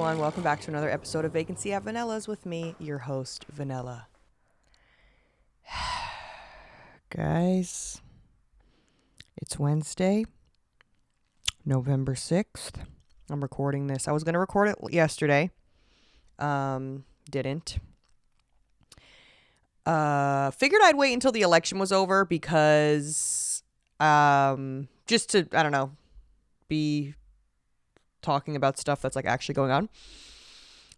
everyone. Welcome back to another episode of Vacancy at Vanilla's with me, your host, Vanilla. Guys, it's Wednesday, November 6th. I'm recording this. I was going to record it yesterday. Didn't. Figured I'd wait until the election was over because, just to, I don't know, be talking about stuff that's like actually going on.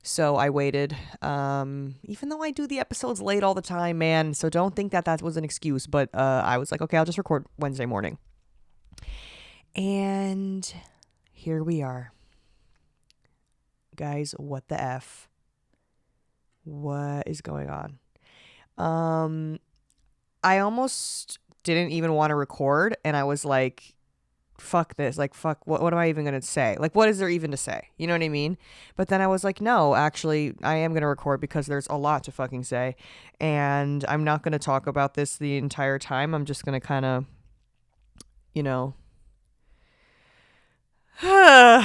So I waited, even though I do the episodes late all the time, man. So don't think that that was an excuse, but, I was like, okay, I'll just record Wednesday morning. And here we are. Guys, what the F? What is going on? I almost didn't even want to record, and I was like, fuck this. Like, fuck, what am I even going to say? Like, what is there even to say? You know what I mean? But then I was like, no, actually, I am going to record because there's a lot to fucking say. And I'm not going to talk about this the entire time. I'm just going to kind of, you know,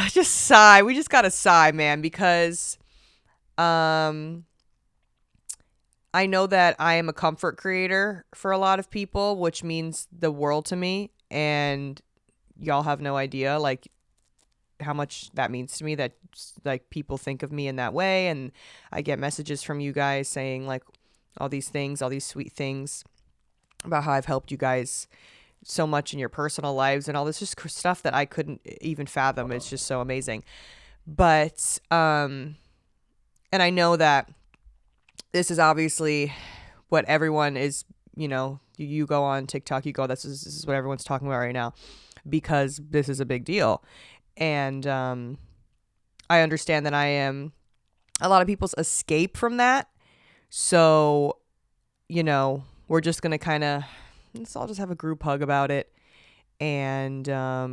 just sigh. We just got to sigh, man, because I know that I am a comfort creator for a lot of people, which means the world to me. And y'all have no idea, like, how much that means to me, that like people think of me in that way. And I get messages from you guys saying like all these things, all these sweet things about how I've helped you guys so much in your personal lives and all this just stuff that I couldn't even fathom. It's just so amazing. But and I know that this is obviously what everyone is, you know, you go on TikTok, you go, this is what everyone's talking about right now, because this is a big deal. And I understand that I am a lot of people's escape from that. So, you know, we're just going to kind of, let's all just have a group hug about it. And I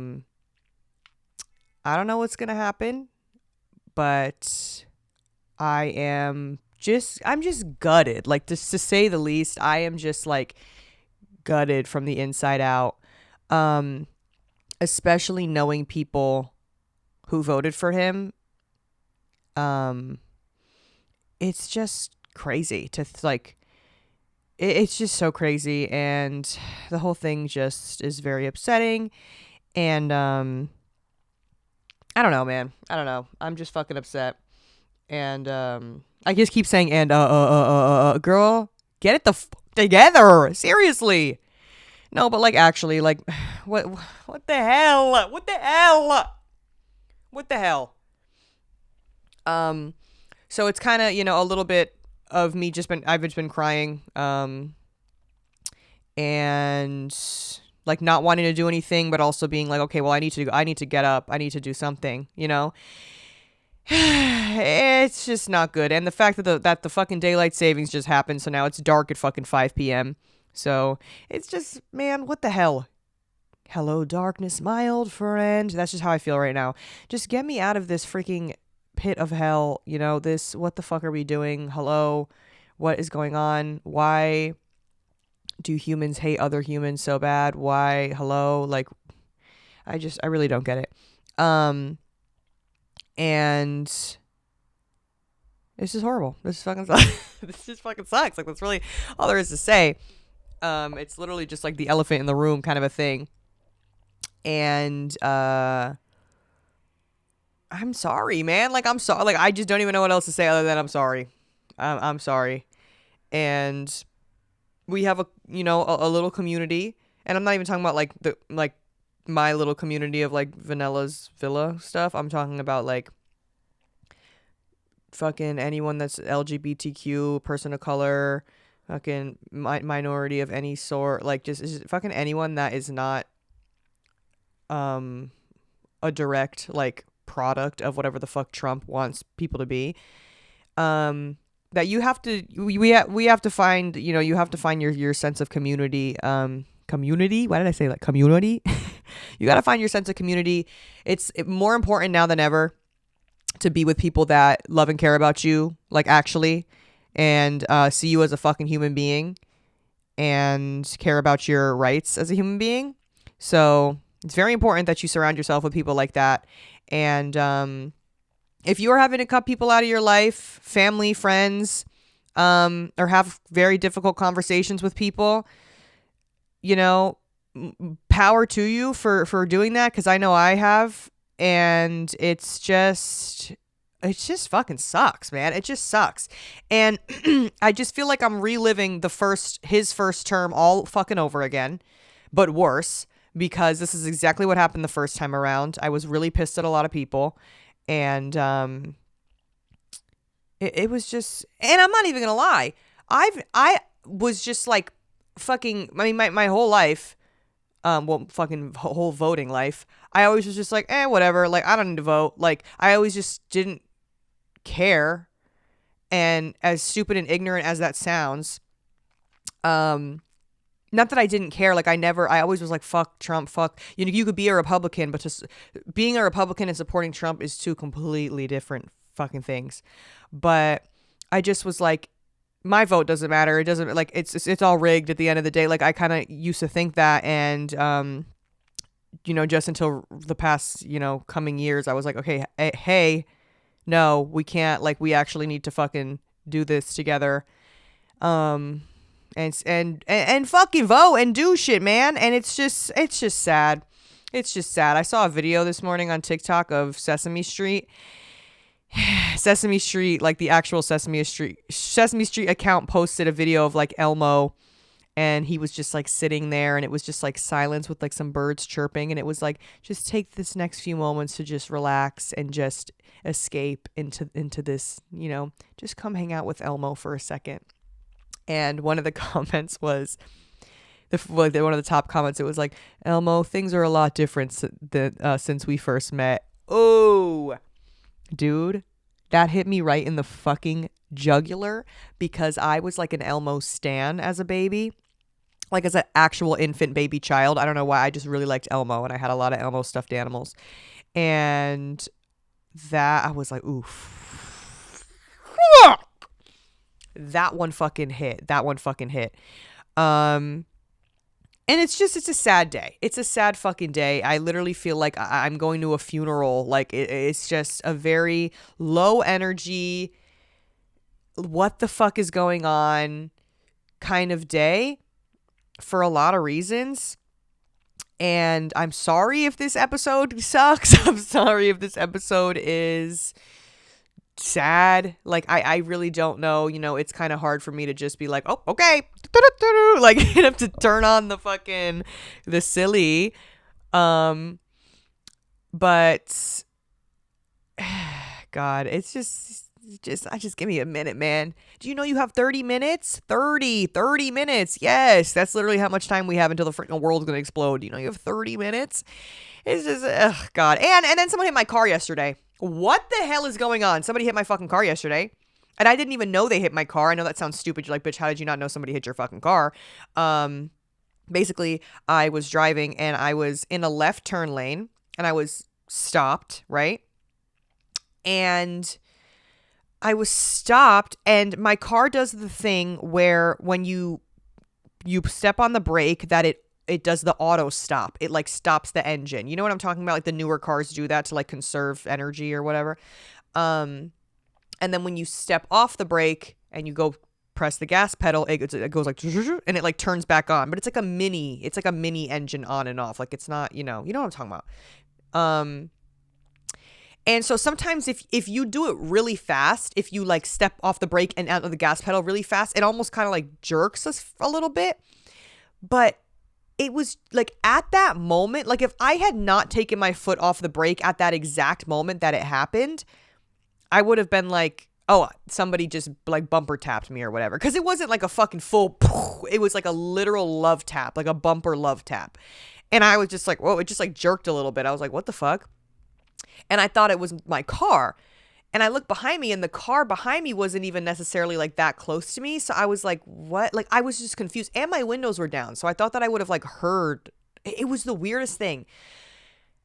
don't know what's going to happen, but I'm just gutted. Like, just to say the least, I am just like gutted from the inside out. Especially knowing people who voted for him. It's just crazy to it's just so crazy, and the whole thing just is very upsetting. And I don't know, man. I don't know. I'm just fucking upset. And I just keep saying and girl, get it the fuck together. Seriously. No, but like actually, like what the hell? What the hell? What the hell? So it's kind of, you know, a little bit of me I've just been crying and like not wanting to do anything, but also being like, okay, well, I need to get up. I need to do something, you know? It's just not good. And the fact that the fucking daylight savings just happened, so now it's dark at fucking 5 p.m. So it's just, man, what the hell? Hello, darkness, my old friend. That's just how I feel right now. Just get me out of this freaking pit of hell. You know, this, what the fuck are we doing? Hello, what is going on? Why do humans hate other humans so bad? Why? Hello? Like, I really don't get it. And this is horrible. This fucking sucks. This just fucking sucks. Like, that's really all there is to say. It's literally just like the elephant in the room kind of a thing. And I'm sorry, man. Like, I'm sorry. Like, I just don't even know what else to say other than I'm sorry. I'm sorry. And we have a little community, and I'm not even talking about like my little community of like Vanilla's Villa stuff. I'm talking about like fucking anyone that's LGBTQ, person of color, fucking minority of any sort, like just fucking anyone that is not a direct like product of whatever the fuck Trump wants people to be. That you have to we have to find, you know, you have to find your sense of community. Community? Why did I say like community? You got to find your sense of community. It's more important now than ever to be with people that love and care about you, like actually, and see you as a fucking human being and care about your rights as a human being. So it's very important that you surround yourself with people like that. And if you are having to cut people out of your life, family, friends, or have very difficult conversations with people, you know, power to you for doing that, because I know I have, and it just fucking sucks, man. It just sucks. And I just feel like I'm reliving his first term all fucking over again, but worse, because this is exactly what happened the first time around. I was really pissed at a lot of people, and it was just, and I'm not even gonna lie, I was just like fucking, I mean, my whole life, well, fucking whole voting life, I always was just like, whatever, like, I don't need to vote. Like, I always just didn't care. And as stupid and ignorant as that sounds, not that I didn't care, like, I always was like, fuck Trump, fuck, you could be a Republican, but just being a Republican and supporting Trump is two completely different fucking things. But I just was like, my vote doesn't matter. It doesn't, like, it's all rigged at the end of the day. Like, I kind of used to think that, and just until the past, coming years, I was like, okay, hey, no, we can't, like, we actually need to fucking do this together. And fucking vote and do shit, man. And it's just sad. It's just sad. I saw a video this morning on TikTok of Sesame Street. Sesame Street, like the actual Sesame Street account posted a video of like Elmo, and he was just like sitting there, and it was just like silence with like some birds chirping, and it was like, just take this next few moments to just relax and just escape into this, just come hang out with Elmo for a second. And one of the comments was, one of the top comments, it was like, Elmo, things are a lot different since we first met. Oh, dude, that hit me right in the fucking jugular, because I was like an Elmo stan as a baby, like as an actual infant baby child. I don't know why, I just really liked Elmo, and I had a lot of Elmo stuffed animals, and that, I was like, oof, that one fucking hit. And it's a sad day. It's a sad fucking day. I literally feel like I'm going to a funeral. Like, it's just a very low energy, what the fuck is going on kind of day for a lot of reasons. And I'm sorry if this episode sucks. I'm sorry if this episode is sad. Like, I really don't know. It's kind of hard for me to just be like, oh, okay, like, you have to turn on the silly, but God, it's just give me a minute, man. Do you know you have 30 minutes? 30 minutes. Yes, that's literally how much time we have until the freaking world's gonna explode. You have 30 minutes. It's just, God. And then someone hit my car yesterday. What the hell is going on? Somebody hit my fucking car yesterday, and I didn't even know they hit my car. I know that sounds stupid. You're like, bitch, how did you not know somebody hit your fucking car? Basically, I was driving, and I was in a left turn lane, and I was stopped, right? And I was stopped, and my car does the thing where when you step on the brake, that it does the auto stop. It like stops the engine. You know what I'm talking about? Like the newer cars do that to like conserve energy or whatever. And then when you step off the brake and you go press the gas pedal, it goes like, and it like turns back on. But it's like a mini engine on and off. Like, it's not, you know what I'm talking about. And so sometimes if you do it really fast, if you like step off the brake and out of the gas pedal really fast, it almost kind of like jerks us a little bit. But it was like at that moment, like if I had not taken my foot off the brake at that exact moment that it happened, I would have been like, oh, somebody just like bumper tapped me or whatever. Because it wasn't like a fucking full, it was like a literal love tap, like a bumper love tap. And I was just like, whoa, it just like jerked a little bit. I was like, what the fuck? And I thought it was my car. And I looked behind me, and the car behind me wasn't even necessarily like that close to me. So I was like, what? Like, I was just confused. And my windows were down. So I thought that I would have like heard. It was the weirdest thing.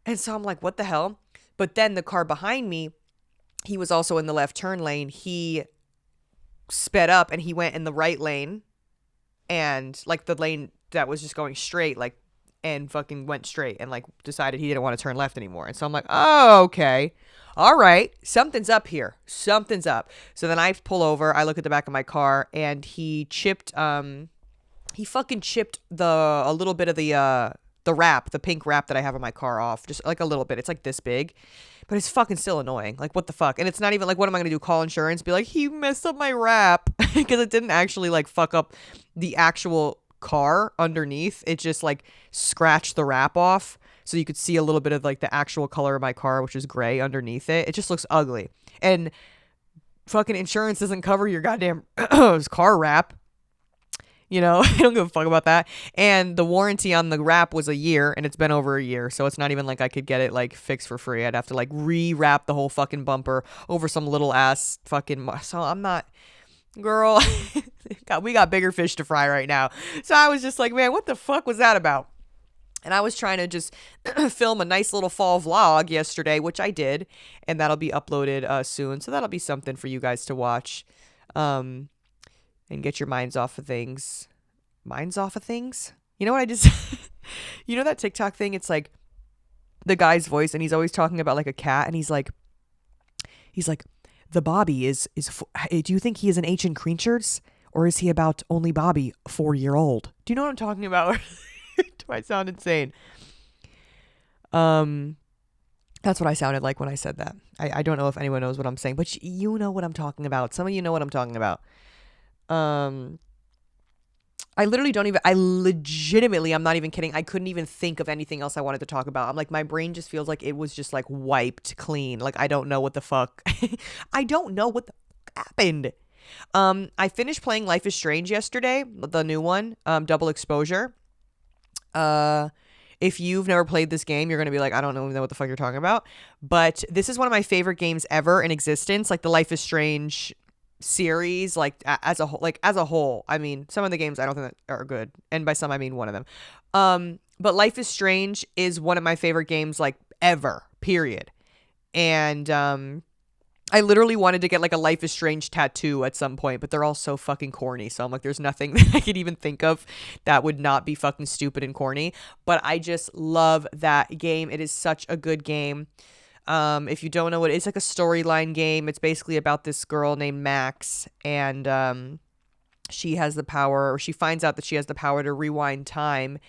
And so I'm like, what the hell? But then the car behind me, he was also in the left turn lane. He sped up and he went in the right lane, and like the lane that was just going straight, like, and fucking went straight and like decided he didn't want to turn left anymore. And so I'm like, oh, okay. All right, something's up here. Something's up. So then I pull over, I look at the back of my car, and he fucking chipped a little bit of the wrap, the pink wrap that I have on my car off, just like a little bit. It's like this big, but it's fucking still annoying. Like, what the fuck? And it's not even like, what am I gonna do? Call insurance? Be like, he messed up my wrap because it didn't actually like fuck up the actual car underneath. It just like scratched the wrap off. So you could see a little bit of like the actual color of my car, which is gray underneath it. It just looks ugly. And fucking insurance doesn't cover your goddamn car wrap. You know, I don't give a fuck about that. And the warranty on the wrap was a year, and it's been over a year. So it's not even like I could get it like fixed for free. I'd have to like rewrap the whole fucking bumper over some little ass fucking. So I'm not, girl. We got bigger fish to fry right now. So I was just like, man, what the fuck was that about? And I was trying to just film a nice little fall vlog yesterday, which I did, and that'll be uploaded soon. So that'll be something for you guys to watch, and get your minds off of things. Minds off of things? You know what I just... You know that TikTok thing? It's like the guy's voice, and he's always talking about like a cat, and he's like, the Bobby is do you think he is an ancient creatures, or is he about only Bobby 4-year-old? Do you know what I'm talking about? Do I sound insane? That's what I sounded like when I said that. I don't know if anyone knows what I'm saying, but you know what I'm talking about. Some of you know what I'm talking about. I legitimately, I'm not even kidding. I couldn't even think of anything else I wanted to talk about. I'm like, my brain just feels like it was just like wiped clean. Like, I don't know what the fuck. I don't know what the fuck happened. I finished playing Life is Strange yesterday, the new one, Double Exposure. If you've never played this game, you're going to be like, I don't know what the fuck you're talking about. But this is one of my favorite games ever in existence. Like the Life is Strange series, like as a whole. I mean, some of the games I don't think that are good. And by some, I mean one of them. But Life is Strange is one of my favorite games, like ever, period. And, I literally wanted to get like a Life is Strange tattoo at some point, but they're all so fucking corny. So I'm like, there's nothing that I could even think of that would not be fucking stupid and corny. But I just love that game. It is such a good game. If you don't know what it's like a storyline game. It's basically about this girl named Max, and she has the power, or she finds out that she has the power to rewind time,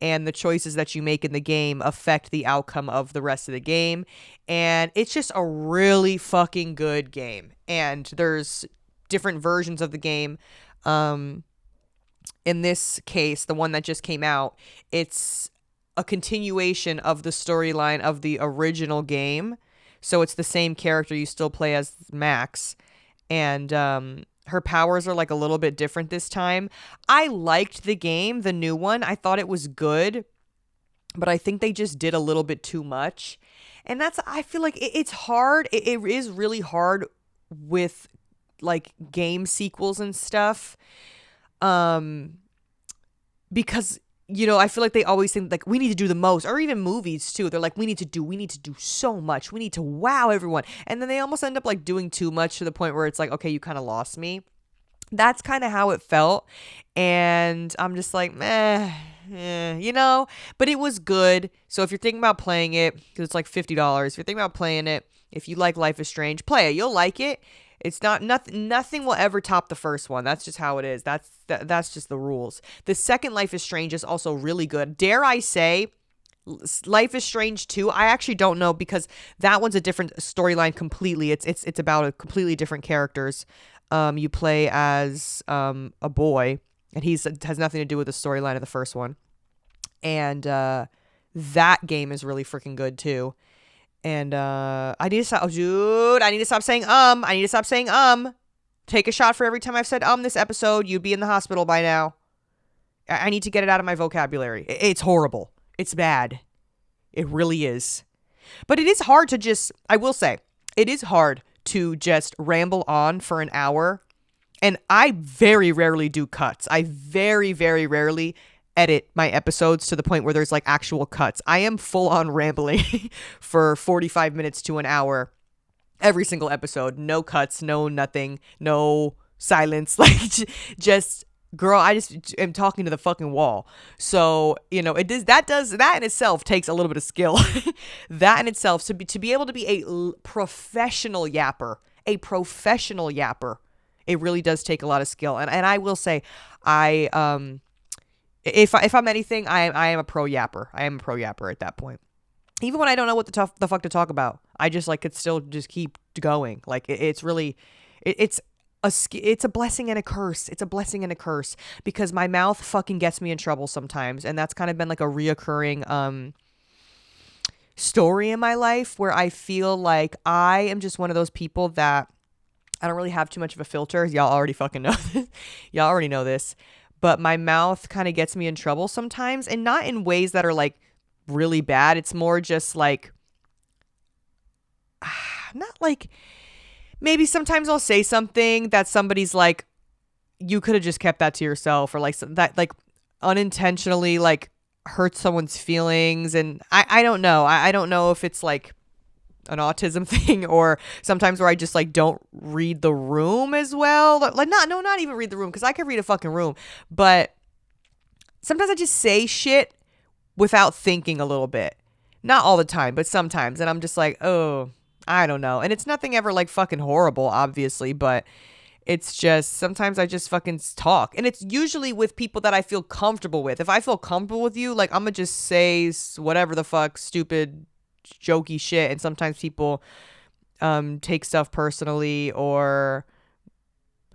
and the choices that you make in the game affect the outcome of the rest of the game. And it's just a really fucking good game. And there's different versions of the game. In this case, the one that just came out, it's a continuation of the storyline of the original game. So it's the same character. You still play as Max. And her powers are like a little bit different this time. I liked the game, the new one. I thought it was good, but I think they just did a little bit too much. And I feel like it's hard. It is really hard with like game sequels and stuff. Because, you know, I feel like they always think like we need to do the most, or even movies too. They're like, we need to do so much. We need to wow everyone. And then they almost end up like doing too much to the point where it's like, okay, you kind of lost me. That's kind of how it felt. And I'm just like, you know, but it was good. So if you're thinking about playing it, because it's like $50, if you're thinking about playing it, if you like Life is Strange, play it. You'll like it. It's nothing will ever top the first one. That's just how it is. That's just the rules. The second Life is Strange is also really good. Dare I say, Life is Strange 2, I actually don't know, because that one's a different storyline completely. It's about a completely different characters. You play as a boy, and has nothing to do with the storyline of the first one. And that game is really freaking good too. And I need to stop, dude. I need to stop saying I need to stop saying Take a shot for every time I've said this episode. You'd be in the hospital by now. I need to get it out of my vocabulary. It's horrible. It's bad. It really is. But it is hard to just, I will say, it is hard to just ramble on for an hour. And I very rarely do cuts. I very, very rarely edit my episodes to the point where there's like actual cuts. I am full on rambling for 45 minutes to an hour every single episode. No cuts, no nothing, no silence. Like just girl, I just am talking to the fucking wall. So, that in itself takes a little bit of skill. That in itself, to be able to be a professional yapper, it really does take a lot of skill. And I will say, I if I'm anything, I am a pro yapper. I am a pro yapper at that point. Even when I don't know what the fuck to talk about, I just like could still just keep going. Like it's really, it's it's a blessing and a curse. It's a blessing and a curse because my mouth fucking gets me in trouble sometimes, and that's kind of been like a reoccurring story in my life where I feel like I am just one of those people that I don't really have too much of a filter. Y'all already fucking know this. Y'all already know this. But my mouth kind of gets me in trouble sometimes, and not in ways that are like really bad. It's more just like, not like, maybe sometimes I'll say something that somebody's like, you could have just kept that to yourself, or like that, like unintentionally, like hurt someone's feelings. And I don't know. I don't know if it's like an autism thing or sometimes where I just like don't read the room as well. Like not even read the room because I can read a fucking room, but sometimes I just say shit without thinking a little bit. Not all the time, but sometimes. And I'm just like, oh, I don't know. And it's nothing ever like fucking horrible, obviously, but it's just sometimes I just fucking talk. And it's usually with people that I feel comfortable with. If I feel comfortable with you, like I'm gonna just say whatever the fuck, stupid, jokey shit. And sometimes people take stuff personally, or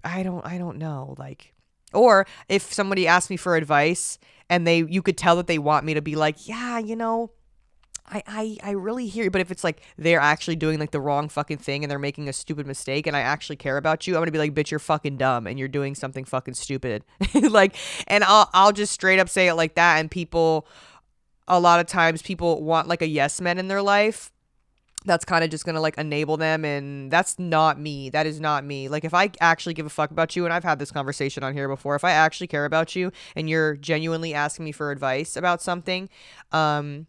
I don't know, like, or if somebody asks me for advice and you could tell that they want me to be like, yeah, I really hear you. But if it's like they're actually doing like the wrong fucking thing and they're making a stupid mistake and I actually care about you, I'm gonna be like, bitch, you're fucking dumb and you're doing something fucking stupid. Like, and I'll just straight up say it like that. And a lot of times people want like a yes man in their life that's kind of just gonna like enable them, and that's not me. That is not me. Like, if I actually give a fuck about you, and I've had this conversation on here before, if I actually care about you and you're genuinely asking me for advice about something, and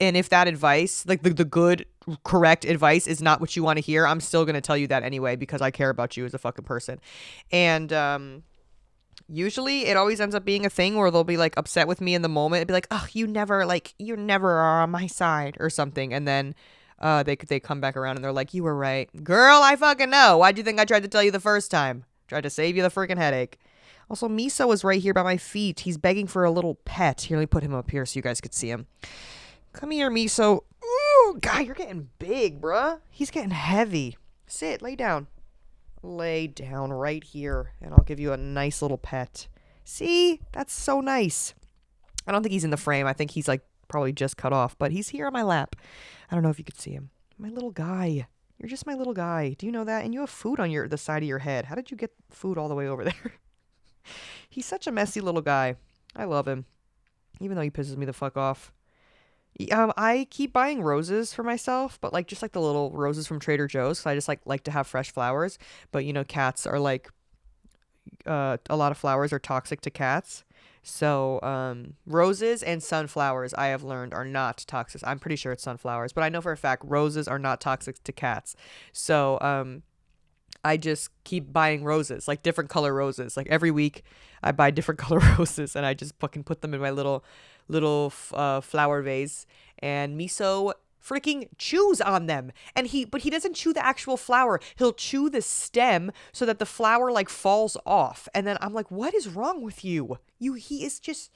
if that advice, like the good correct advice, is not what you want to hear, I'm still gonna tell you that anyway because I care about you as a fucking person. And usually it always ends up being a thing where they'll be like upset with me in the moment. It'd be like, oh, you never are on my side or something. And then they come back around and they're like, you were right. Girl, I fucking know. Why'd you think I tried to tell you the first time? Tried to save you the freaking headache. Also, Miso is right here by my feet. He's begging for a little pet. Here, let me put him up here so you guys could see him. Come here, Miso. Ooh, God, you're getting big, bruh. He's getting heavy. Sit, lay down. Lay down right here, and I'll give you a nice little pet. See? That's so nice. I don't think he's in the frame. I think he's like probably just cut off, but he's here on my lap. I don't know if you could see him. My little guy. You're just my little guy. Do you know that? And you have food on the side of your head. How did you get food all the way over there? He's such a messy little guy. I love him, even though he pisses me the fuck off. I keep buying roses for myself, but like just like the little roses from Trader Joe's. 'Cause I just like to have fresh flowers. But cats are like a lot of flowers are toxic to cats. So roses and sunflowers, I have learned, are not toxic. I'm pretty sure it's sunflowers, but I know for a fact roses are not toxic to cats. So I just keep buying roses, like different color roses. Like every week I buy different color roses and I just fucking put them in my little flower vase, and Miso freaking chews on them. But he doesn't chew the actual flower. He'll chew the stem so that the flower like falls off. And then I'm like, what is wrong with you? He is just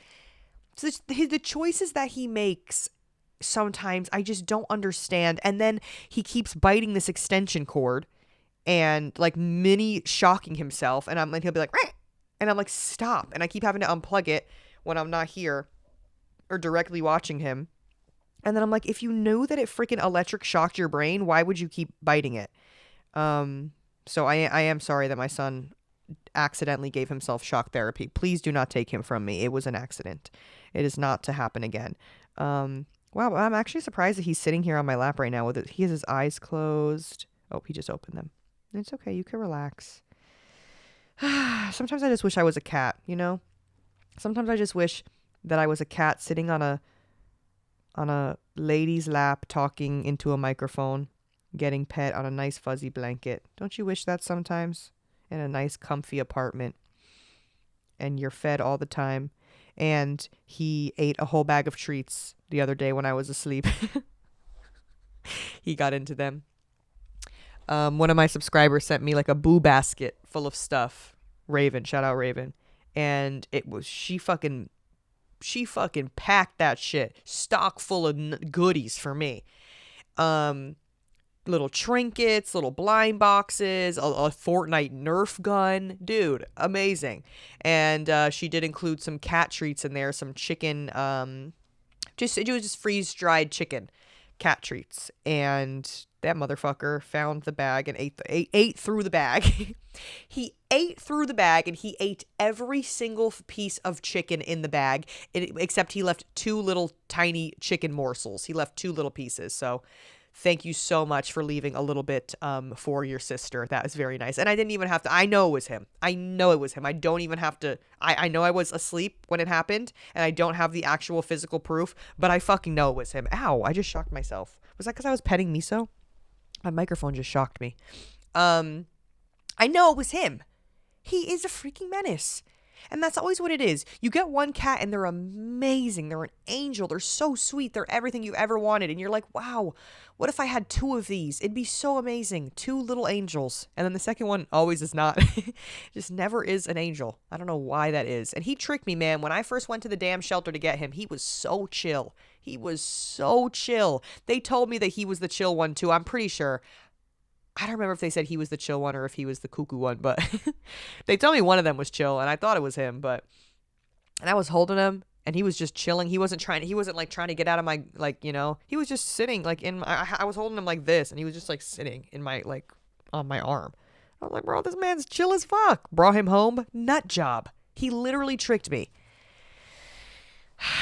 the choices that he makes. Sometimes I just don't understand. And then he keeps biting this extension cord and like mini shocking himself, and he'll be like, "Rah!" And I'm like, stop. And I keep having to unplug it when I'm not here or directly watching him. And then I'm like, if you knew that it freaking electric shocked your brain, why would you keep biting it? So I am sorry that my son accidentally gave himself shock therapy. Please do not take him from me. It was an accident. It is not to happen again. Wow, I'm actually surprised that he's sitting here on my lap right now with he has his eyes closed. Oh, he just opened them. It's okay. You can relax. Sometimes I just wish I was a cat, Sometimes I just wish that I was a cat sitting on a lady's lap talking into a microphone, getting pet on a nice fuzzy blanket. Don't you wish that sometimes? In a nice comfy apartment. and you're fed all the time. And he ate a whole bag of treats the other day when I was asleep. He got into them. One of my subscribers sent me like a boo basket full of stuff. Raven, shout out Raven. And it was, she fucking packed that shit. Stock full of goodies for me. Little trinkets, little blind boxes, a Fortnite Nerf gun. Dude, amazing. And she did include some cat treats in there, some chicken, it was just freeze-dried chicken cat treats. And that motherfucker found the bag and ate through the bag. He ate through the bag, and he ate every single piece of chicken in the bag, except he left 2 little tiny chicken morsels. He left 2 little pieces. So thank you so much for leaving a little bit for your sister. That was very nice. And I didn't even have to, I know it was him. I don't even have to, I know I was asleep when it happened, and I don't have the actual physical proof, but I fucking know it was him. Ow, I just shocked myself. Was that because I was petting Miso? My microphone just shocked me. I know it was him. He is a freaking menace. And that's always what it is. You get one cat and they're amazing. They're an angel. They're so sweet. They're everything you ever wanted. And you're like, wow, what if I had 2 of these? It'd be so amazing. 2 little angels. And then the second one always is not. Just never is an angel. I don't know why that is. And he tricked me, man. When I first went to the damn shelter to get him, he was so chill. He was so chill. They told me that he was the chill one too. I'm pretty sure. I don't remember if they said he was the chill one or if he was the cuckoo one, but they told me one of them was chill, and I thought it was him. And I was holding him, and he was just chilling. He wasn't like trying to get out of my, like, you know, he was just sitting like I was holding him like this, and he was just like sitting in my, like, on my arm. I was like, bro, this man's chill as fuck. Brought him home, nut job. He literally tricked me.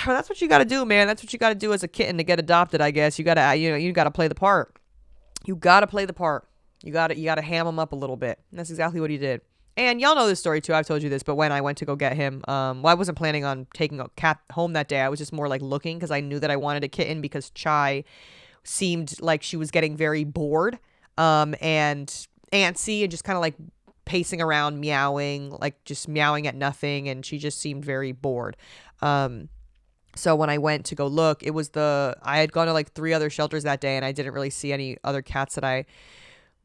Well, that's what you got to do, man. That's what you got to do as a kitten to get adopted, I guess. You got to, you got to play the part. You got to play the part. You got to ham him up a little bit. And that's exactly what he did. And y'all know this story too. I've told you this, but when I went to go get him, well, I wasn't planning on taking a cat home that day. I was just more like looking because I knew that I wanted a kitten because Chai seemed like she was getting very bored, and antsy and just kind of like pacing around, meowing, like just meowing at nothing. And she just seemed very bored. So when I went to go look, I had gone to like 3 other shelters that day, and I didn't really see any other cats that I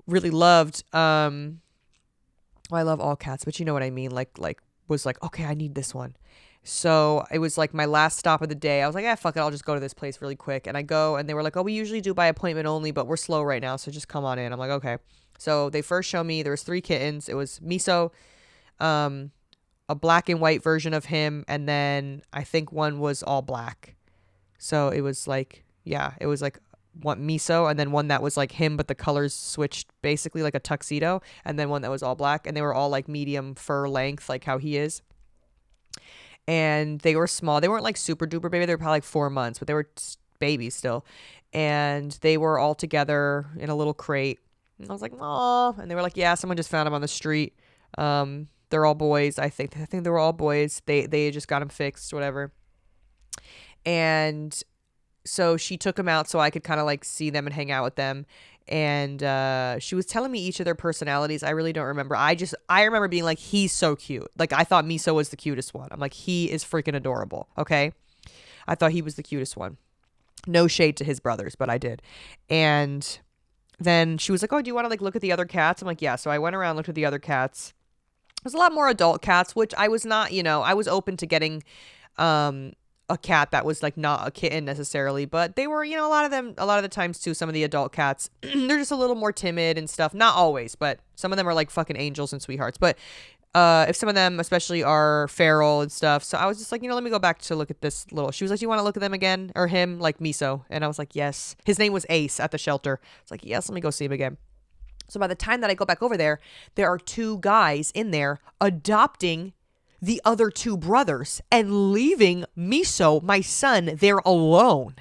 really loved. Well, I love all cats, but you know what I mean? Like was like, okay, I need this one. So it was like my last stop of the day. I was like, fuck it, I'll just go to this place really quick. And I go, and they were like, oh, we usually do by appointment only, but we're slow right now, so just come on in. I'm like, okay. So they first show me, there was 3 kittens. It was Miso, a black and white version of him, and then I think one was all black. So it was like, it was like one Miso, and then one that was like him, but the colors switched, basically like a tuxedo, and then one that was all black, and they were all like medium fur length, like how he is. And they were small. They weren't like super duper baby. They were probably like 4 months, but they were babies still. And they were all together in a little crate. And I was like, oh, and they were like, yeah, someone just found them on the street. They're all boys. I think they were all boys. They just got them fixed, whatever. And so she took them out so I could kind of like see them and hang out with them. And she was telling me each of their personalities. I really don't remember. I remember being like, he's so cute. Like, I thought Miso was the cutest one. I'm like, he is freaking adorable. Okay. I thought he was the cutest one. No shade to his brothers, but I did. And then she was like, oh, do you want to like look at the other cats? I'm like, yeah. So I went around, looked at the other cats. There's a lot more adult cats, which I was not, I was open to getting a cat that was like not a kitten necessarily, but they were, a lot of the times too, some of the adult cats, they're just a little more timid and stuff. Not always, but some of them are like fucking angels and sweethearts. But if some of them especially are feral and stuff. So I was just like, let me go back to look at this little, she was like, do you want to look at them again? Or him, like Miso? And I was like, yes. His name was Ace at the shelter. It's like, yes, let me go see him again. So by the time that I go back over there are 2 guys in there adopting the other 2 brothers and leaving Miso, my son, there alone.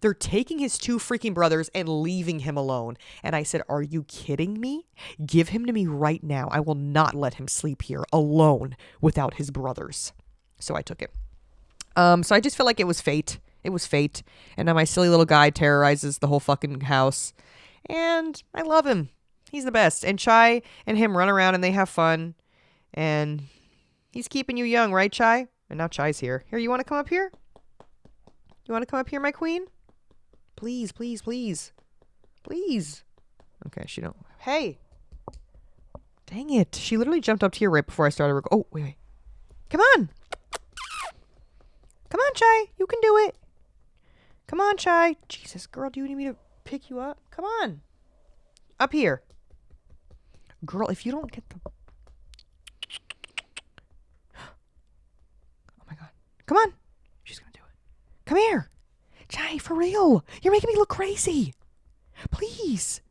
They're taking his 2 freaking brothers and leaving him alone. And I said, are you kidding me? Give him to me right now. I will not let him sleep here alone without his brothers. So I took it. So I just feel like it was fate. It was fate. And now my silly little guy terrorizes the whole fucking house. And I love him. He's the best. And Chai and him run around and they have fun. And He's keeping you young, right, Chai? And now Chai's here. Here, you want to come up here? You want to come up here, my queen? Please, please, please. Please. Okay, she don't. Hey. Dang it. She literally jumped up here right before I started. Oh, wait. Come on. Come on, Chai. You can do it. Come on, Chai. Jesus, girl, do you need me to pick you up? Come on. Up here. Girl, if you don't get the... Oh, my God. Come on. She's going to do it. Come here. Chai, for real. You're making me look crazy. Please.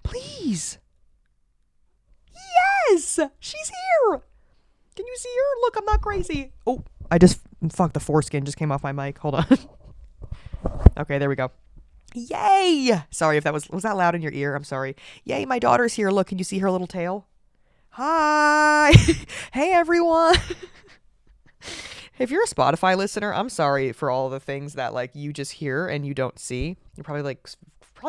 Please. Yes. She's here. Can you see her? Look, I'm not crazy. Oh, fuck, the foreskin just came off my mic. Hold on. Okay, there we go. Yay. Sorry if that was that loud in your ear? I'm sorry. Yay, my daughter's here. Look, can you see her little tail? Hi. Hey, everyone. If you're a Spotify listener, I'm sorry for all the things that like you just hear and you don't see. You're probably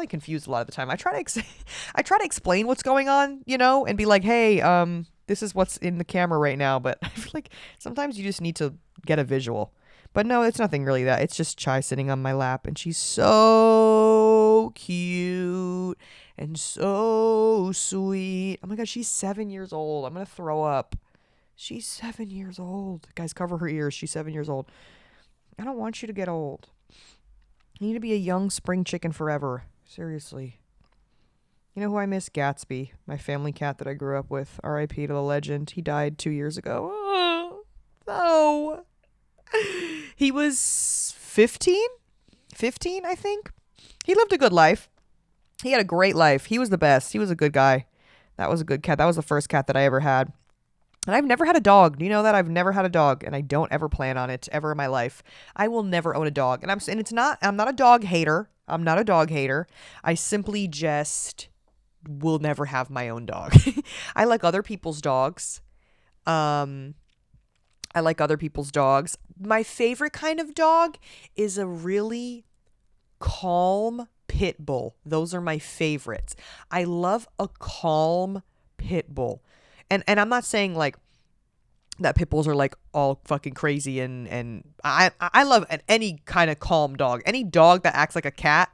confused a lot of the time. I try to explain what's going on, and be like, hey, this is what's in the camera right now. But I feel like sometimes you just need to get a visual. But no, it's nothing really that. It's just Chai sitting on my lap, and she's so cute and so sweet. Oh my God, she's 7 years old. I'm gonna throw up. She's 7 years old. Guys, cover her ears. She's 7 years old. I don't want you to get old. You need to be a young spring chicken forever. Seriously. You know who I miss? Gatsby, my family cat that I grew up with. R.I.P. to the legend. He died 2 years ago. Oh, no. He was 15, I think. He lived a good life. He had a great life. He was the best. He was a good guy. That was a good cat. That was the first cat that I ever had. And I've never had a dog. Do you know that? I've never had a dog, and I don't ever plan on it ever in my life. I will never own a dog. And I'm not a dog hater. I'm not a dog hater. I simply just will never have my own dog. I like other people's dogs. My favorite kind of dog is a really calm pit bull. Those are my favorites. I love a calm pit bull. And I'm not saying like that pit bulls are like all fucking crazy and I love any kind of calm dog. Any dog that acts like a cat,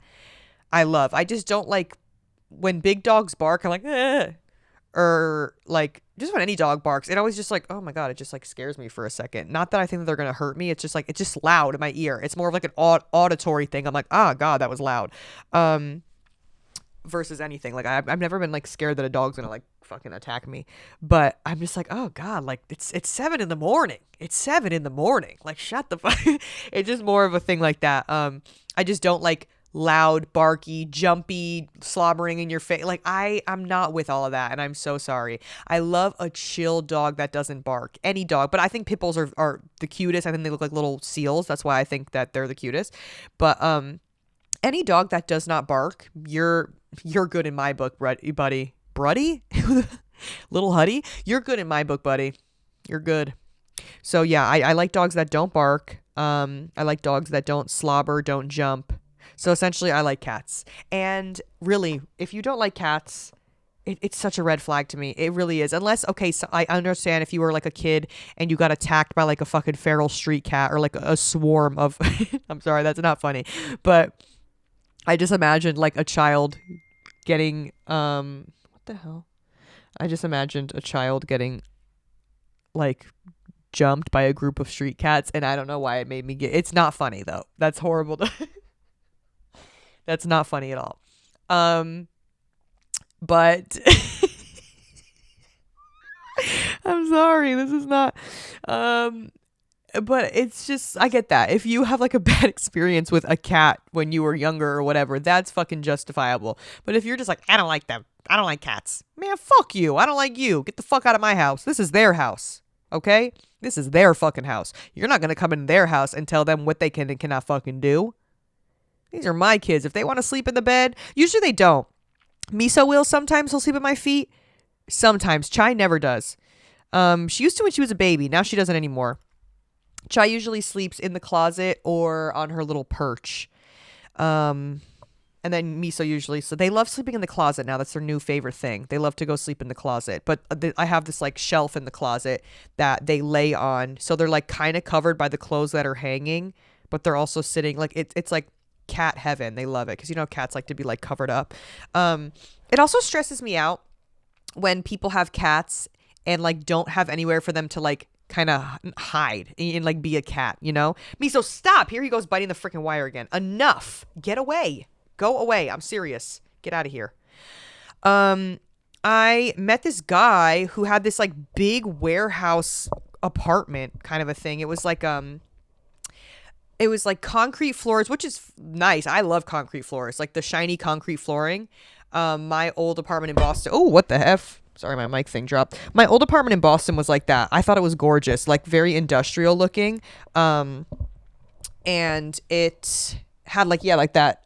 I love. I just don't like when big dogs bark. I'm like, or like just when any dog barks, it always just like, oh my God, it just like scares me for a second. Not that I think that they're gonna hurt me. It's just like it's just loud in my ear. It's more of like an auditory thing. I'm like, oh God, that was loud. Versus anything. Like I've never been like scared that a dog's gonna like fucking attack me, but I'm just like, oh God, like it's 7 a.m. It's 7 a.m. Like shut the fuck. It's just more of a thing like that. I just don't like loud, barky, jumpy, slobbering in your face. Like I'm not with all of that, and I'm so sorry. I love a chill dog that doesn't bark. Any dog, but I think pit bulls are the cutest. I think they look like little seals. That's why I think that they're the cutest. But any dog that does not bark, you're good in my book, buddy. Bruddy? Little Huddy? You're good in my book, buddy. You're good. So yeah, I like dogs that don't bark. I like dogs that don't slobber, don't jump. So essentially, I like cats. And really, if you don't like cats, it's such a red flag to me. It really is. Unless, okay, so I understand if you were like a kid and you got attacked by like a fucking feral street cat or like a swarm of... I'm sorry, that's not funny. But I just imagined like a child getting... what the hell? I just imagined a child getting like jumped by a group of street cats, and I don't know why it made me get... It's not funny though. That's horrible. That's not funny at all. But I'm sorry. This is not but it's just, I get that. If you have like a bad experience with a cat when you were younger or whatever, that's fucking justifiable. But if you're just like, I don't like them, I don't like cats, man, fuck you. I don't like you. Get the fuck out of my house. This is their house. Okay? This is their fucking house. You're not going to come in their house and tell them what they can and cannot fucking do. These are my kids. If they want to sleep in the bed, usually they don't. Miso will sometimes. He'll sleep at my feet. Sometimes. Chai never does. She used to when she was a baby. Now she doesn't anymore. Chai usually sleeps in the closet or on her little perch. And And then Miso usually, so they love sleeping in the closet now. That's their new favorite thing. They love to go sleep in the closet. But I have this like shelf in the closet that they lay on. So they're like kind of covered by the clothes that are hanging, but they're also sitting like it's like cat heaven. They love it because you know cats like to be like covered up. It also stresses me out when people have cats and like don't have anywhere for them to like kind of hide and like be a cat, you know? Miso, stop. Here he goes biting the freaking wire again. Enough. Get away. Go away. I'm serious. Get out of here. Um I met this guy who had this like big warehouse apartment kind of a thing. It was like concrete floors, which is nice. I love concrete floors, like the shiny concrete flooring. My old apartment in Boston. Oh, what the F? Sorry, my mic thing dropped. My old apartment in Boston was like that. I thought it was gorgeous, like very industrial looking. And it had like, yeah, like that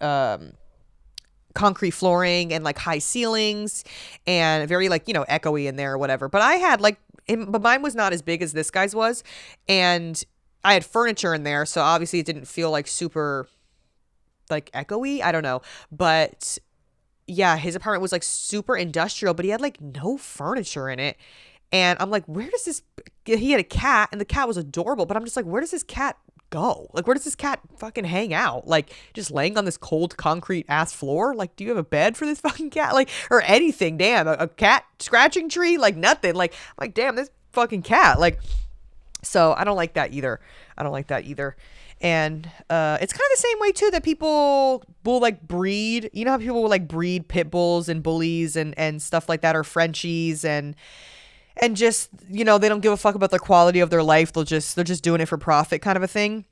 concrete flooring and like high ceilings and very like, you know, echoey in there or whatever. But I had like, but mine was not as big as this guy's was. And I had furniture in there. So obviously it didn't feel like super like echoey. I don't know. But yeah, his apartment was like super industrial, but he had like no furniture in it. And I'm like, where does this? He had a cat, and the cat was adorable, but I'm just like, where does this cat go? Like, where does this cat fucking hang out? Like, just laying on this cold concrete ass floor? Like, do you have a bed for this fucking cat? Like, or anything? Damn, a cat scratching tree? Like, nothing. I'm like, damn, this fucking cat. Like, so I don't like that either. I don't like that either. And it's kind of the same way too that people will like breed. You know how people will like breed pit bulls and bullies and stuff like that, or Frenchies and just, you know, they don't give a fuck about the quality of their life. They're just doing it for profit kind of a thing.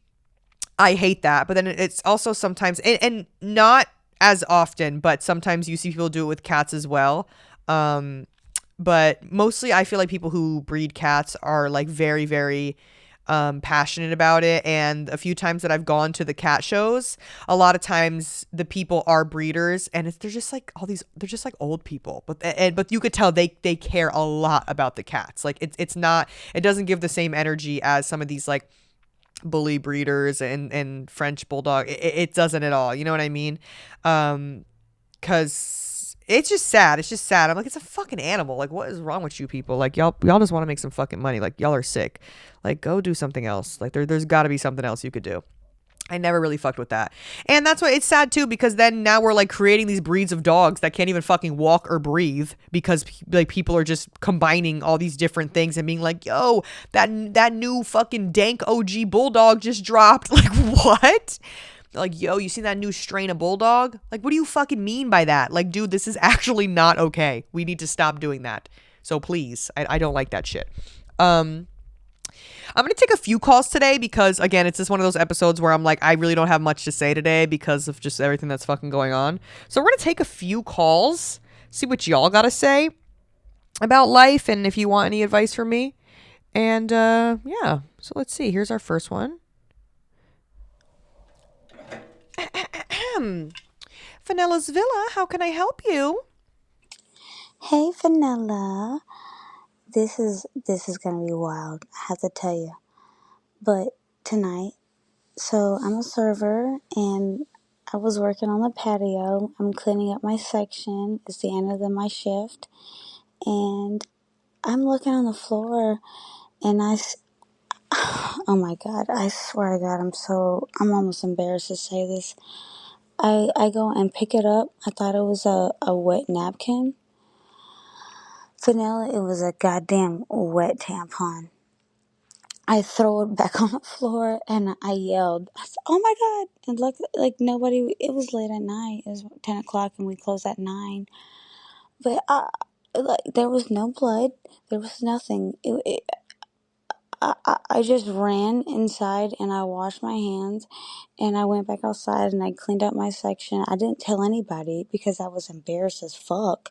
I hate that. But then it's also sometimes and not as often, but sometimes you see people do it with cats as well. But mostly I feel like people who breed cats are like very, very passionate about it. And a few times that I've gone to the cat shows, a lot of times the people are breeders, and they're just like they're just like old people, but you could tell they care a lot about the cats. Like it doesn't give the same energy as some of these like bully breeders and French bulldog. It doesn't at all. You know what I mean? Because it's just sad. It's just sad. I'm like, it's a fucking animal. Like, what is wrong with you people? Like, y'all just want to make some fucking money. Like, y'all are sick. Like, go do something else. Like, there's got to be something else you could do. I never really fucked with that. And that's why it's sad too, because then now we're like creating these breeds of dogs that can't even fucking walk or breathe because like people are just combining all these different things and being like, yo, that new fucking dank OG bulldog just dropped. Like, what? Like, yo, you seen that new strain of bulldog? Like, what do you fucking mean by that? Like, dude, this is actually not okay. We need to stop doing that. So please, I don't like that shit. I'm going to take a few calls today because, again, it's just one of those episodes where I'm like, I really don't have much to say today because of just everything that's fucking going on. So we're going to take a few calls, see what y'all got to say about life and if you want any advice from me. And, yeah, so let's see. Here's our first one. Vanilla Villa, how can I help you? Hey Vanilla, this is gonna be wild. I have to tell you. But tonight, so I'm a server and I was working on the patio. I'm cleaning up my section. It's the end of my shift, and I'm looking on the floor, and oh my God, I swear to God, I'm almost embarrassed to say this. I go and pick it up. I thought it was a wet napkin. Vanilla, it was a goddamn wet tampon. I throw it back on the floor and I yelled, I said, "Oh my God!" And like nobody. It was late at night. It was 10 o'clock and we closed at 9. But like there was no blood. There was nothing. I just ran inside and I washed my hands and I went back outside and I cleaned up my section. I didn't tell anybody because I was embarrassed as fuck.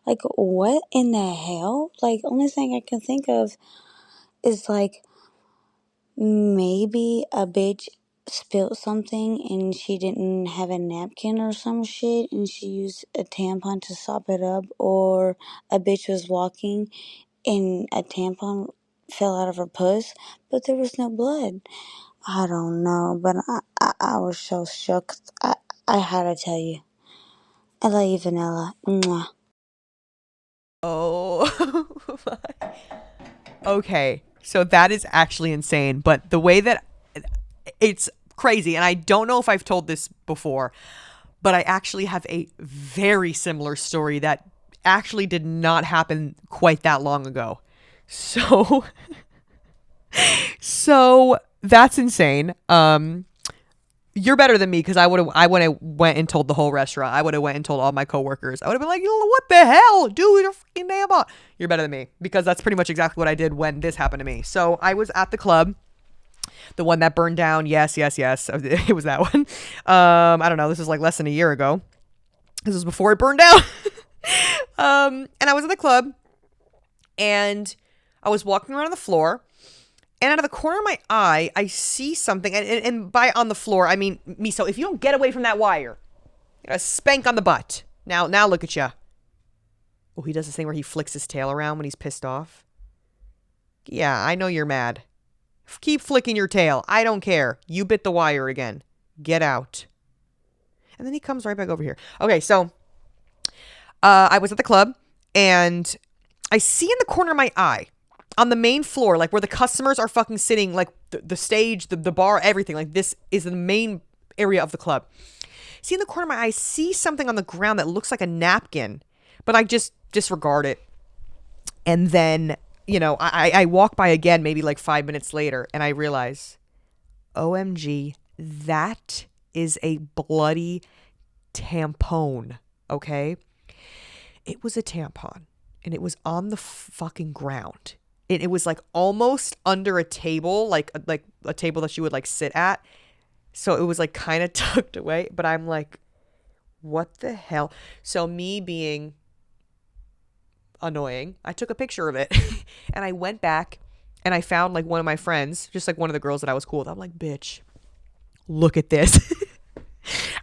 Like, what in the hell? Like, only thing I can think of is like maybe a bitch spilled something and she didn't have a napkin or some shit and she used a tampon to sop it up, or a bitch was walking and a tampon fell out of her puss, but there was no blood. I don't know, but I was so shook. I had to tell you. I love you, Vanilla. Mwah. Oh, okay. So that is actually insane. But the way that it's crazy, and I don't know if I've told this before, but I actually have a very similar story that actually did not happen quite that long ago. So, so that's insane. You're better than me because I would have went and told the whole restaurant. I would have went and told all my coworkers. I would have been like, what the hell, dude? You're freaking damn on. You're better than me because that's pretty much exactly what I did when this happened to me. So I was at the club, the one that burned down. Yes, yes, yes. It was that one. I don't know. This is like less than a year ago. This was before it burned down. And I was at the club, and I was walking around the floor. And out of the corner of my eye, I see something. And by on the floor, I mean me. So if you don't get away from that wire, a spank on the butt. Now look at you. Oh, he does this thing where he flicks his tail around when he's pissed off. Yeah, I know you're mad. Keep flicking your tail. I don't care. You bit the wire again. Get out. And then he comes right back over here. Okay, so I was at the club, and I see in the corner of my eye, on the main floor, like where the customers are fucking sitting, like the stage, the bar, everything. Like this is the main area of the club. See in the corner of my eye, I see something on the ground that looks like a napkin, but I just disregard it. And then, I walk by again, maybe like 5 minutes later, and I realize, OMG, that is a bloody tampon, okay? It was a tampon, and it was on the fucking ground. It was like almost under a table, like a table that you would like sit at. So it was like kind of tucked away, but I'm like, what the hell? So me being annoying, I took a picture of it and I went back and I found like one of my friends, just like one of the girls that I was cool with. I'm like, bitch, look at this.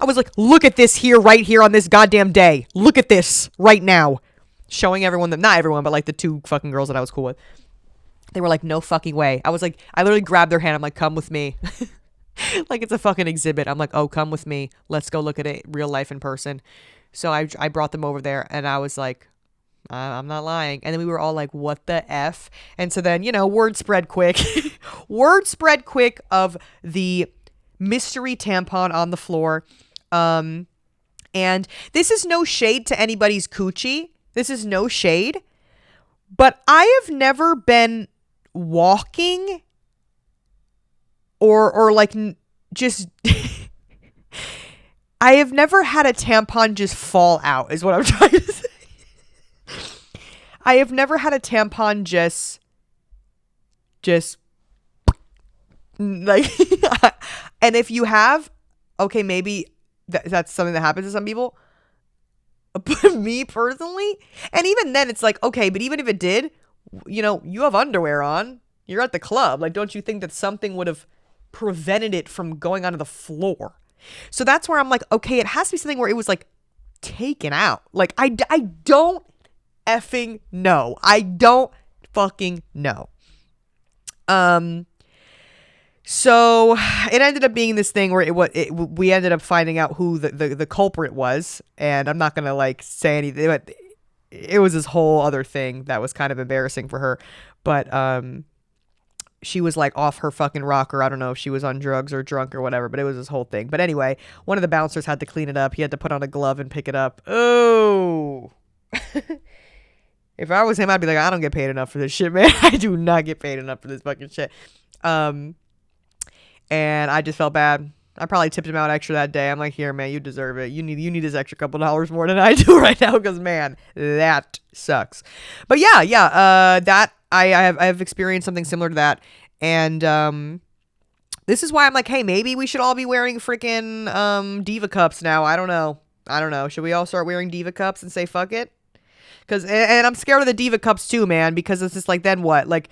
I was like, look at this here, right here on this goddamn day. Look at this right now. Showing everyone that, not everyone, but like the two fucking girls that I was cool with. They were like, no fucking way. I was like, I literally grabbed their hand. I'm like, come with me. Like it's a fucking exhibit. I'm like, oh, come with me. Let's go look at it real life in person. So I brought them over there and I was like, I'm not lying. And then we were all like, what the F? And so then, word spread quick. Word spread quick of the mystery tampon on the floor. And this is no shade to anybody's coochie. This is no shade. But I have never been walking or like just I have never had a tampon just fall out is what I'm trying to say. I have never had a tampon just like and if you have, okay, maybe that's something that happens to some people. But me personally, and even then it's like, okay, but even if it did, you have underwear on. You're at the club. Like, don't you think that something would have prevented it from going onto the floor? So that's where I'm like, okay, it has to be something where it was like taken out. Like, I don't effing know. I don't fucking know. So it ended up being this thing where we ended up finding out who the culprit was, and I'm not gonna like say anything, but it was this whole other thing that was kind of embarrassing for her. But she was like off her fucking rocker. I don't know if she was on drugs or drunk or whatever, but it was this whole thing. But anyway, one of the bouncers had to clean it up. He had to put on a glove and pick it up. Oh. If I was him, I'd be like, I don't get paid enough for this shit, man. I do not get paid enough for this fucking shit. And I just felt bad. I probably tipped him out extra that day. I'm like, here, man, you deserve it. You need this extra couple dollars more than I do right now, because man, that sucks. But yeah. That I have experienced something similar to that, and this is why I'm like, hey, maybe we should all be wearing freaking Diva cups now. I don't know. Should we all start wearing Diva cups and say fuck it? And I'm scared of the Diva cups too, man, because it's just like, then what? Like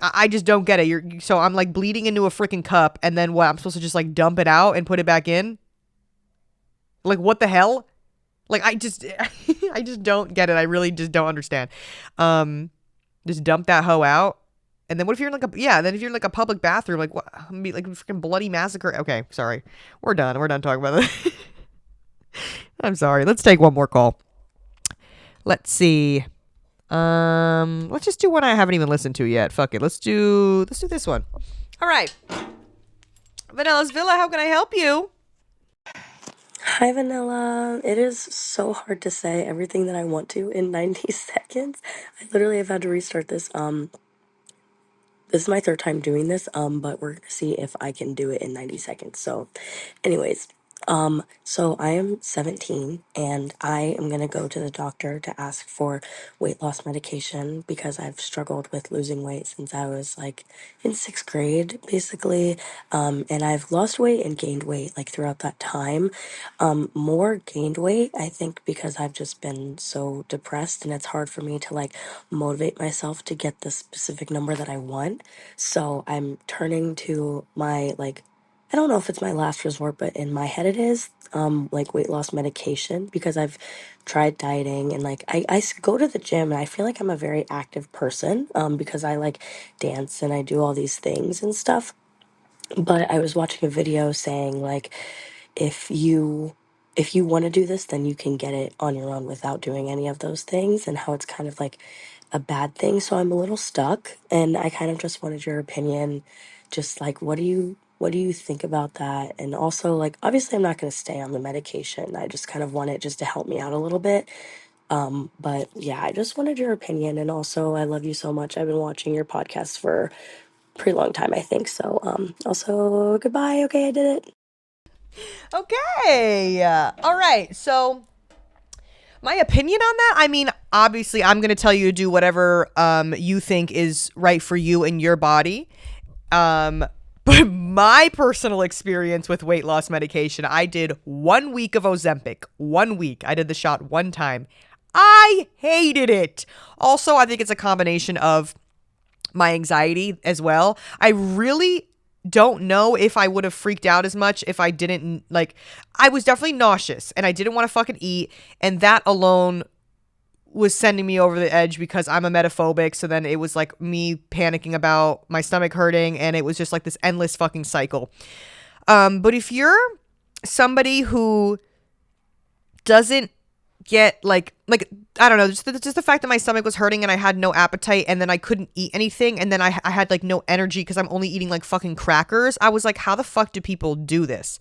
I just don't get it. So I'm like bleeding into a freaking cup, and then what? I'm supposed to just like dump it out and put it back in? Like, what the hell? Like, I just don't get it. I really just don't understand. Just dump that hoe out, and then what if you're in like then if you're in like a public bathroom, like what? Be like freaking bloody massacre. Okay, sorry, we're done. We're done talking about that. I'm sorry. Let's take one more call. Let's see. Let's just do one I haven't even listened to yet. Fuck it. Let's do this one. All right. Vanilla's Villa, how can I help you? Hi, Vanilla. It is so hard to say everything that I want to in 90 seconds. I literally have had to restart this. This is my third time doing this, but we're gonna see if I can do it in 90 seconds. So, anyways, so I am 17 and I am gonna go to the doctor to ask for weight loss medication because I've struggled with losing weight since I was like in sixth grade, basically. And I've lost weight and gained weight like throughout that time. More gained weight, I think, because I've just been so depressed and it's hard for me to like motivate myself to get the specific number that I want. So I'm turning to my like I don't know if it's my last resort, but in my head it is like weight loss medication because I've tried dieting and like go to the gym and I feel like I'm a very active person because I like dance and I do all these things and stuff. But I was watching a video saying like if you if you want to do this, then you can get it on your own without doing any of those things and how it's kind of like a bad thing. So I'm a little stuck and I kind of just wanted your opinion. Just like what do you think about that? And also like obviously I'm not going to stay on the medication. I just kind of want it just to help me out a little bit. But yeah, I just wanted your opinion and also I love you so much. I've been watching your podcast for a pretty long time, I think. So also goodbye. Okay, I did it. Okay. All right. So, my opinion on that, I mean, obviously, I'm going to tell you to do whatever you think is right for you and your body. Um, but my personal experience with weight loss medication, I did 1 week of Ozempic. 1 week. I did the shot one time. I hated it. Also, I think it's a combination of my anxiety as well. I really don't know if I would have freaked out as much if I didn't like I was definitely nauseous and I didn't want to fucking eat, and that alone was sending me over the edge because I'm a metaphobic. So then it was like me panicking about my stomach hurting, and it was just like this endless fucking cycle. But if you're somebody who doesn't get like I don't know, just the fact that my stomach was hurting and I had no appetite and then I couldn't eat anything and then I had like no energy because I'm only eating like fucking crackers. I was like, how the fuck do people do this?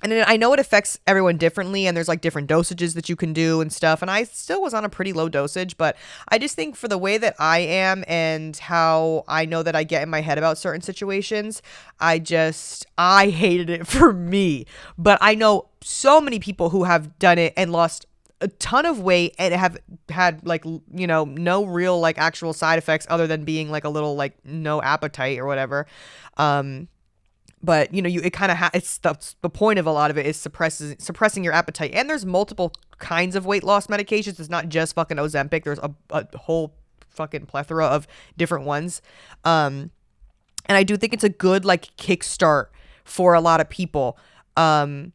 And then I know it affects everyone differently, and there's like different dosages that you can do and stuff. And I still was on a pretty low dosage, but I just think for the way that I am and how I know that I get in my head about certain situations, I hated it for me. But I know so many people who have done it and lost a ton of weight and have had like, no real like actual side effects other than being like a little like no appetite or whatever. But you it kind of it's the point of a lot of it is suppressing your appetite. And there's multiple kinds of weight loss medications. It's not just fucking Ozempic. There's a whole fucking plethora of different ones. And I do think it's a good like kickstart for a lot of people. And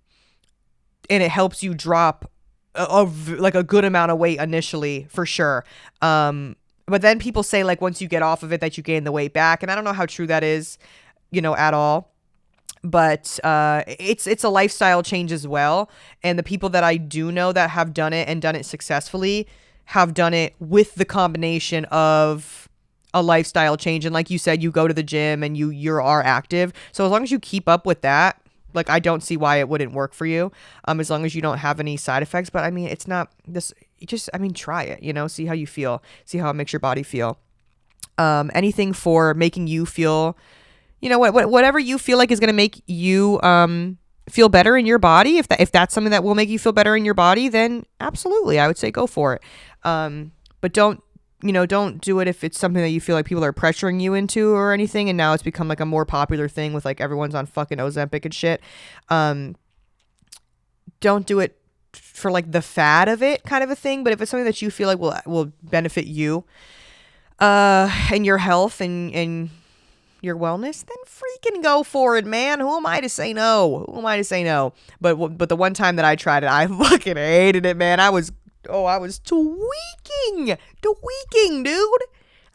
it helps you drop like a good amount of weight initially for sure. But then people say like once you get off of it that you gain the weight back, and I don't know how true that is, at all. But it's a lifestyle change as well. And the people that I do know that have done it and done it successfully have done it with the combination of a lifestyle change. And like you said, you go to the gym and you are active. So as long as you keep up with that, like I don't see why it wouldn't work for you. As long as you don't have any side effects. But I mean, it's not this. Just I mean, try it. See how you feel. See how it makes your body feel. Anything for making you feel whatever you feel like is going to make you feel better in your body. If that's something that will make you feel better in your body, then absolutely, I would say go for it. But don't do it if it's something that you feel like people are pressuring you into or anything. And now it's become like a more popular thing with like everyone's on fucking Ozempic and shit. Don't do it for like the fad of it kind of a thing. But if it's something that you feel like will benefit you, and your health and your wellness, then freaking go for it, man. Who am I to say no? Who am I to say no? But the one time that I tried it, I fucking hated it, man. I was tweaking, dude.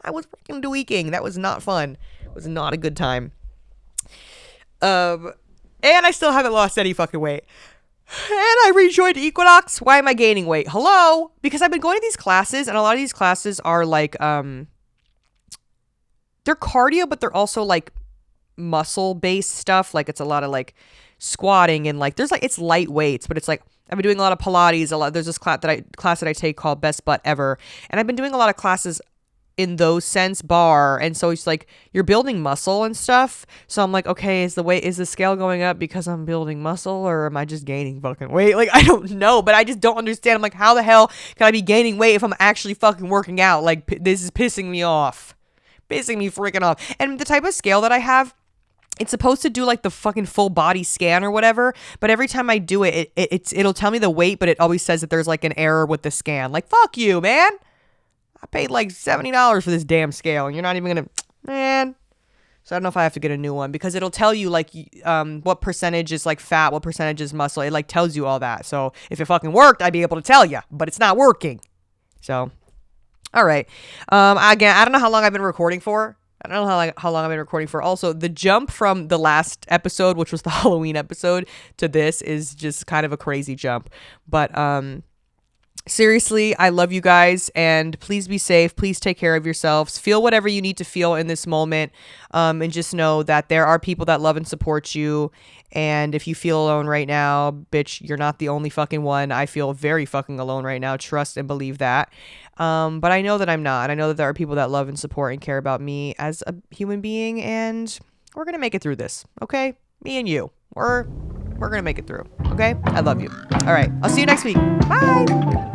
I was freaking tweaking. That was not fun. It was not a good time. And I still haven't lost any fucking weight. And I rejoined Equinox. Why am I gaining weight? Hello? Because I've been going to these classes, and a lot of these classes are like, they're cardio, but they're also like muscle based stuff. Like it's a lot of like squatting and like, there's like, it's light weights, but it's like, I've been doing a lot of Pilates. There's this class that I take called Best Butt Ever. And I've been doing a lot of classes in those sense bar, and so it's like you're building muscle and stuff. So I'm like, okay, is the scale going up because I'm building muscle, or am I just gaining fucking weight? Like, I don't know, but I just don't understand. I'm like, how the hell can I be gaining weight if I'm actually fucking working out? Like, this is pissing me off, pissing me freaking off. And the type of scale that I have, it's supposed to do like the fucking full body scan or whatever, but every time I do it, it'll tell me the weight, but it always says that there's like an error with the scan. Like, fuck you, man. I paid like $70 for this damn scale, and you're not even gonna, man. So I don't know if I have to get a new one, because it'll tell you like what percentage is like fat, what percentage is muscle. It like tells you all that. So if it fucking worked, I'd be able to tell you, but it's not working. So, all right. Again, I don't know how long I've been recording for. I don't know how long I've been recording for. Also, the jump from the last episode, which was the Halloween episode, to this is just kind of a crazy jump. But seriously, I love you guys, and please be safe. Please take care of yourselves. Feel whatever you need to feel in this moment, and just know that there are people that love and support you. And if you feel alone right now, bitch, you're not the only fucking one. I feel very fucking alone right now. Trust and believe that. But I know that I'm not. I know that there are people that love and support and care about me as a human being, and we're gonna make it through this, okay? Me and you. We're gonna make it through, okay? I love you. All right, I'll see you next week. Bye.